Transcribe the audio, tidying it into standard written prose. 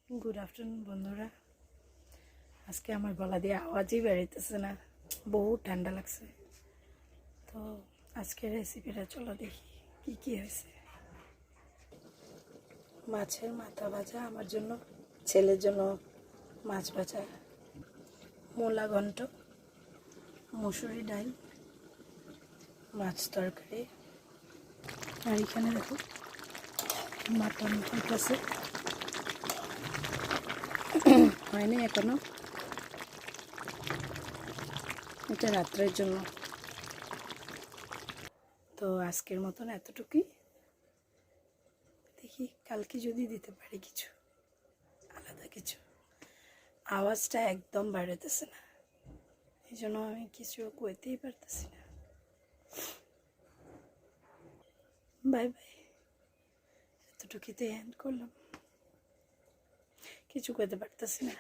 Good afternoon बंधुरा आज के आमार गला दिए आवाज ही बेरोतेছে ना बहुत ठंडा लागছে तो आज के रेसिपिटा चलो देखी की হয়েছে মাছের মাথা ভাজা আমার জন্য ছেলের জন্য মাছ ভাজা মোলা ঘন্ট মসুরি ডাল মাছ তরকারি আর এখানে দেখো মাটন আছে হয়নি এখনো এটা রাত্রের জন্য তো আজকের মতন এতটুকুই দেখি কালকে যদি দিতে পারি কিছু আলাদা কিছু আওয়াজটা একদম বাড়াতেছে না এই জন্য আমি কিছু কইতেই পারতেছি না বাই বাই এতটুকুতে এন্ড করলাম কিছু কইতে পারতেছি না।